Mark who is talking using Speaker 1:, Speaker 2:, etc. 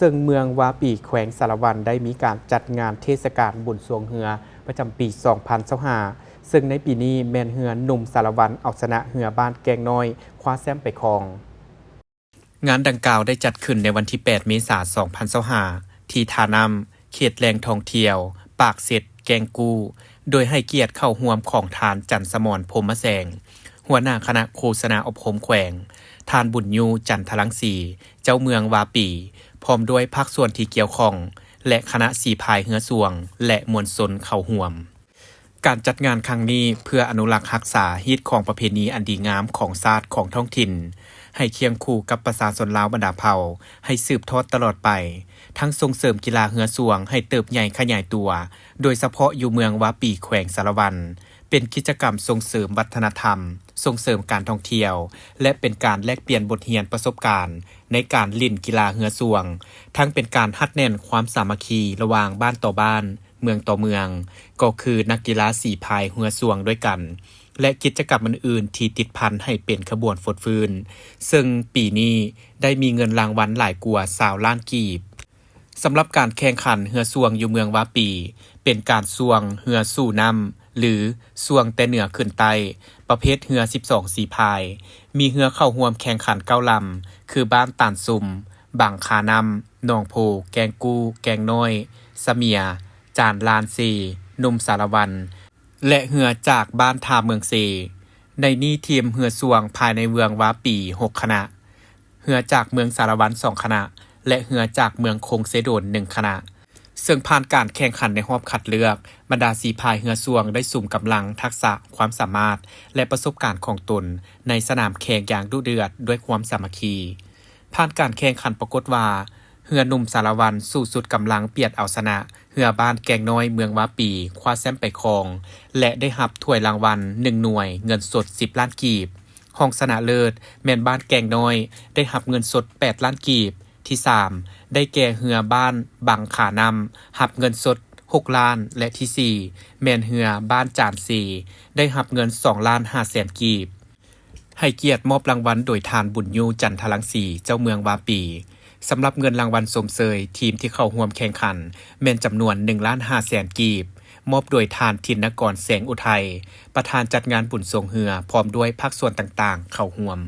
Speaker 1: ซึ่งเมืองวาปีแขวงสารวันได้มีการจัดงานเทศกาลบุญสรวงเรือประจำปี 2025ซึ่งในปีนี้แมนเรือหนุ่มสารวันเอาชนะเรือบ้านแกงน้อยคว้าแชมป์ไปครองงานดังกล่าวได้จัดขึ้นในวันที่ 8 เมษายน 2025ที่ท่าน้ำเขตแหล่งท่องเที่ยวปากเสร็จแกงกูโดยให้เกียรติเข้าร่วมของทานจันทร์สมรพรหมแสงหัวหน้าคณะโฆษณาอบรมแขวงทานบุญยูจันทรังสีเจ้าเมืองวาปีพร้อมด้วยภาคส่วนที่เกี่ยวข้องและคณะสีพายเฮือสวงและมวลชนเข้าร่วมการจัดงานครั้งนี้เพื่ออนุรักษ์รักษาฮีตของประเพณีอันดีงามของชาติของท้องถิ่นให้เคียงคู่กับประชาชนลาวบรรดาเผ่าให้สืบทอดตลอดไปทั้งส่งเสริมกีฬาเฮือสวงให้เติบใหญ่ขยายตัวโดยเฉพาะอยู่เมืองวาปีแขวงสารวันเป็นกิจกรรมส่งเสริมวัฒนธรรมส่งเสริมการท่องเที่ยวและเป็นการแลกเปลี่ยนบทเรียนประสบการณ์ในการเล่นกีฬาเฮือสวงทั้งเป็นการฮัดแน่นความสามัคคีระหว่างบ้านต่อบ้านเมืองต่อเมืองก็คือนักกีฬาสีพายเฮือสวงด้วยกันและกิจกรรมอื่นๆที่ติดพันให้เป็นขบวนฟดฟืนซึ่งปีนี้ได้มีเงินรางวัลหลายกว่า20 ล้านกีบสำหรับการแข่งขันเฮือสวงอยู่เมืองวาปีเป็นการสวงเฮือสู่น้ำหรือสวงแต่เหนือขึ้นใต้ประเภทเฮือ12สีพายมีเฮือเข้าร่วมแข่งขัน9 ลำคือบ้านตานซุมบางคานำหนองโพแกงกูแกงน้อยสะเมียจานลานซีนุ่มสารวันและเฮือจากบ้านทาเมืองเซในนี้ทีมเฮือสวงภายในเมืองวาปี6 คณะเฮือจากเมืองสารวัน2 คณะและเฮือจากเมืองคงเซโดน1 คณะซึ่งผ่านการแข่งขันในรอบคัดเลือกบรรดาสีพายเฮือสวงได้สุ่มกำลังทักษะความสามารถและประสบการณ์ของตนในสนามแข่งอย่างดุเดือดด้วยความสามัคคีผ่านการแข่งขันปรากฏว่าเฮือหนุ่มสารวันสู้สุดกำลังเปียดเอาชนะเฮือบ้านแกงน้อยเมืองวาปีคว้าแชมป์ไปครองและได้รับถ้วยรางวัล1 หน่วยเงินสด10 ล้านกีบห้องชนะเลิศแม่นบ้านแกงน้อยได้รับเงินสด8 ล้านกีบที่3ได้แก่เฮือบ้านบังขานำรับเงินสด6 ล้านและที่4แม่นเฮือบ้านจานซีได้รับเงิน2 ล้าน5แสนกีบให้เกียรติมอบรางวัลโดยทานบุญยูจันทรังสีเจ้าเมืองวาปีสำหรับเงินรางวัลสมเสยทีมที่เข้าร่วมแข่งขันแม่นจำนวน1 ล้าน5แสนกีบมอบโดยทานทินกรแสงอุทัยประธานจัดงานบุญสรวงเรือพร้อมด้วยภาคส่วนต่างๆเข้าร่วม